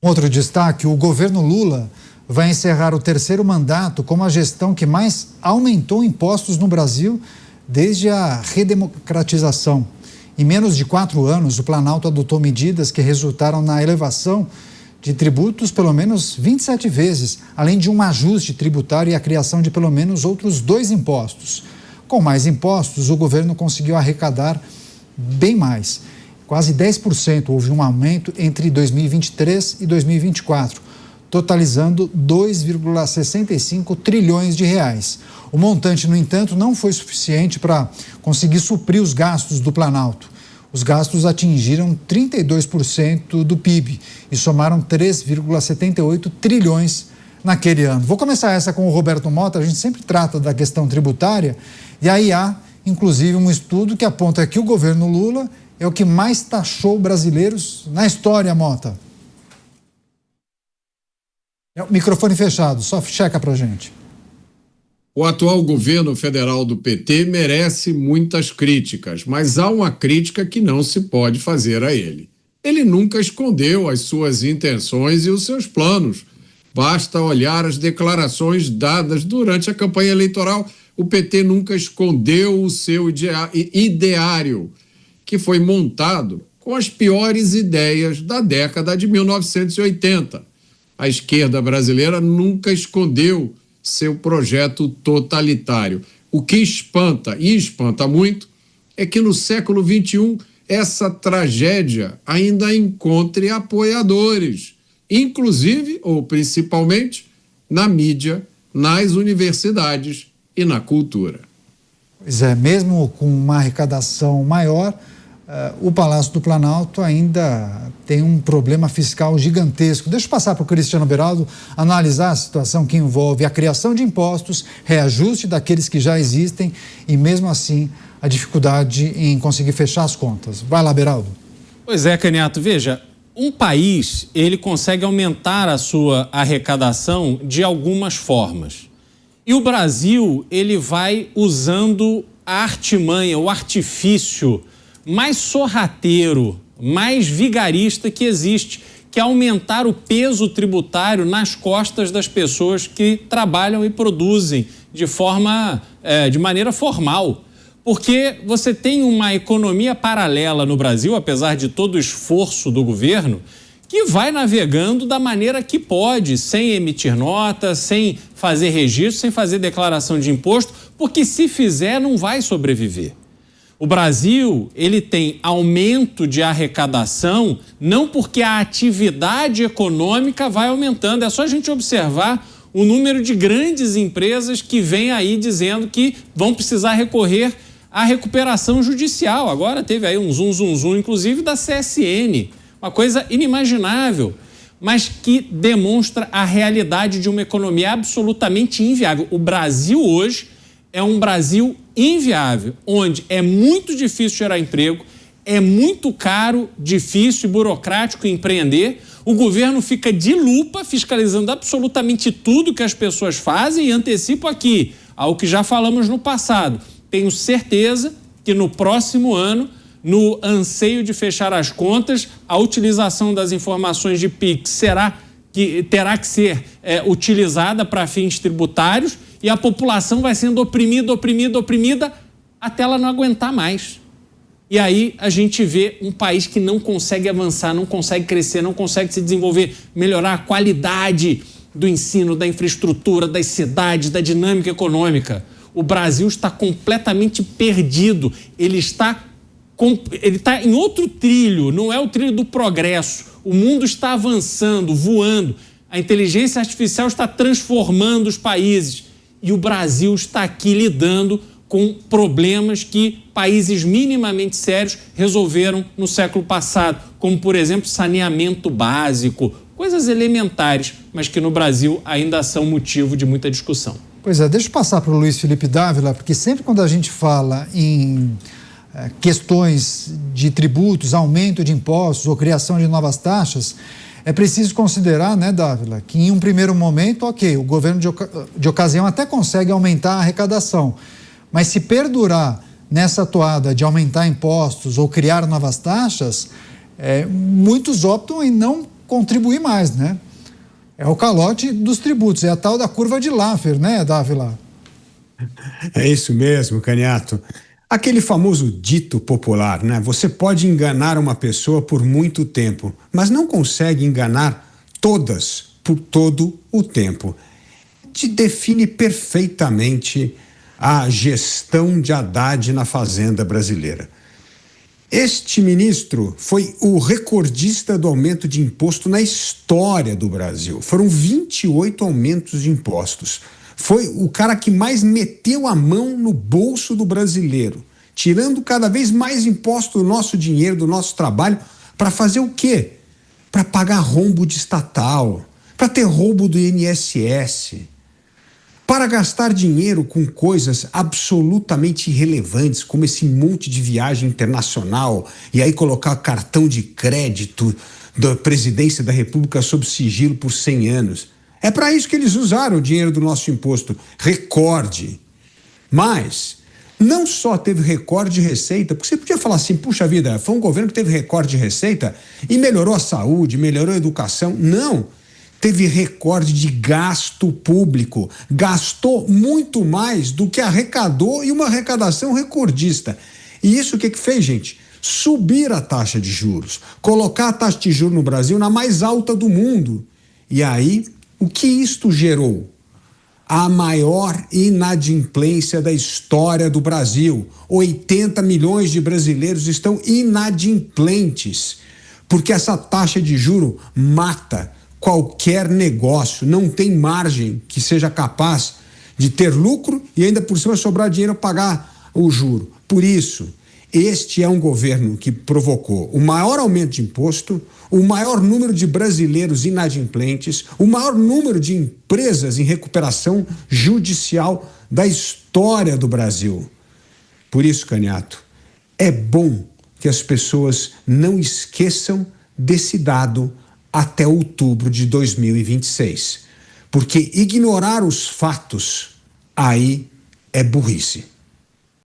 Outro destaque: o governo Lula vai encerrar o terceiro mandato como a gestão que mais aumentou impostos no Brasil desde a redemocratização. Em menos de 4 anos, o Planalto adotou medidas que resultaram na elevação de tributos pelo menos 27 vezes, além de um ajuste tributário e a criação de pelo menos outros 2 impostos. Com mais impostos, o governo conseguiu arrecadar bem mais. Quase 10% houve um aumento entre 2023 e 2024, totalizando 2,65 trilhões de reais. O montante, no entanto, não foi suficiente para conseguir suprir os gastos do Planalto. Os gastos atingiram 32% do PIB e somaram 3,78 trilhões naquele ano. Vou começar essa com o Roberto Mota. A gente sempre trata da questão tributária e aí há, inclusive, um estudo que aponta que o governo Lula é o que mais taxou brasileiros na história, Mota. Microfone fechado, só checa pra gente. O atual governo federal do PT merece muitas críticas, mas há uma crítica que não se pode fazer a ele. Ele nunca escondeu as suas intenções e os seus planos. Basta olhar as declarações dadas durante a campanha eleitoral. O PT nunca escondeu o seu ideário, que foi montado com as piores ideias da década de 1980. A esquerda brasileira nunca escondeu seu projeto totalitário. O que espanta, e espanta muito, é que no século XXI essa tragédia ainda encontre apoiadores, inclusive, ou principalmente, na mídia, nas universidades e na cultura. Pois é, mesmo com uma arrecadação maior, o Palácio do Planalto ainda tem um problema fiscal gigantesco. Deixa eu passar para o Cristiano Beraldo analisar a situação que envolve a criação de impostos, reajuste daqueles que já existem e, mesmo assim, a dificuldade em conseguir fechar as contas. Vai lá, Beraldo. Pois é, Caniato, veja, um país, ele consegue aumentar a sua arrecadação de algumas formas. E o Brasil, ele vai usando a artimanha, o artifício mais sorrateiro, mais vigarista que existe, que é aumentar o peso tributário nas costas das pessoas que trabalham e produzem de maneira formal. Porque você tem uma economia paralela no Brasil, apesar de todo o esforço do governo, que vai navegando da maneira que pode, sem emitir nota, sem fazer registro, sem fazer declaração de imposto, porque se fizer não vai sobreviver. O Brasil, ele tem aumento de arrecadação não porque a atividade econômica vai aumentando, é só a gente observar o número de grandes empresas que vem aí dizendo que vão precisar recorrer à recuperação judicial. Agora teve aí um zum, inclusive da CSN, uma coisa inimaginável, mas que demonstra a realidade de uma economia absolutamente inviável. O Brasil hoje é um Brasil inviável, onde é muito difícil gerar emprego, é muito caro, difícil e burocrático empreender. O governo fica de lupa fiscalizando absolutamente tudo que as pessoas fazem e antecipo aqui ao que já falamos no passado. Tenho certeza que no próximo ano, no anseio de fechar as contas, a utilização das informações de PIX terá que ser utilizada para fins tributários e a população vai sendo oprimida até ela não aguentar mais. E aí a gente vê um país que não consegue avançar, não consegue crescer, não consegue se desenvolver, melhorar a qualidade do ensino, da infraestrutura, das cidades, da dinâmica econômica. O Brasil está completamente perdido, ele está em outro trilho, não é o trilho do progresso. O mundo está avançando, voando, a inteligência artificial está transformando os países e o Brasil está aqui lidando com problemas que países minimamente sérios resolveram no século passado, como, por exemplo, saneamento básico, coisas elementares, mas que no Brasil ainda são motivo de muita discussão. Pois é, deixa eu passar para o Luiz Felipe Dávila, porque sempre quando a gente fala em questões de tributos, aumento de impostos ou criação de novas taxas, é preciso considerar, né, Dávila, que em um primeiro momento, ok, o governo de ocasião até consegue aumentar a arrecadação, mas se perdurar nessa toada de aumentar impostos ou criar novas taxas, muitos optam em não contribuir mais, né? É o calote dos tributos, é a tal da curva de Laffer, né, Dávila? É isso mesmo, Canhato. Aquele famoso dito popular, né? Você pode enganar uma pessoa por muito tempo, mas não consegue enganar todas por todo o tempo. Te define perfeitamente a gestão de Haddad na Fazenda brasileira. Este ministro foi o recordista do aumento de imposto na história do Brasil. Foram 28 aumentos de impostos. Foi o cara que mais meteu a mão no bolso do brasileiro, tirando cada vez mais imposto do nosso dinheiro, do nosso trabalho, para fazer o quê? Para pagar rombo de estatal, para ter roubo do INSS, para gastar dinheiro com coisas absolutamente irrelevantes, como esse monte de viagem internacional, e aí colocar cartão de crédito da presidência da República sob sigilo por 100 anos. É para isso que eles usaram o dinheiro do nosso imposto, recorde. Mas não só teve recorde de receita, porque você podia falar assim, puxa vida, foi um governo que teve recorde de receita e melhorou a saúde, melhorou a educação. Não, teve recorde de gasto público, gastou muito mais do que arrecadou e uma arrecadação recordista. E isso o que fez, gente? Subir a taxa de juros, colocar a taxa de juros no Brasil na mais alta do mundo. E aí, o que isto gerou? A maior inadimplência da história do Brasil. 80 milhões de brasileiros estão inadimplentes, porque essa taxa de juro mata qualquer negócio, não tem margem que seja capaz de ter lucro e ainda por cima sobrar dinheiro para pagar o juro. Por isso, este é um governo que provocou o maior aumento de imposto, o maior número de brasileiros inadimplentes, o maior número de empresas em recuperação judicial da história do Brasil. Por isso, Canhato, é bom que as pessoas não esqueçam desse dado até outubro de 2026. Porque ignorar os fatos, aí é burrice.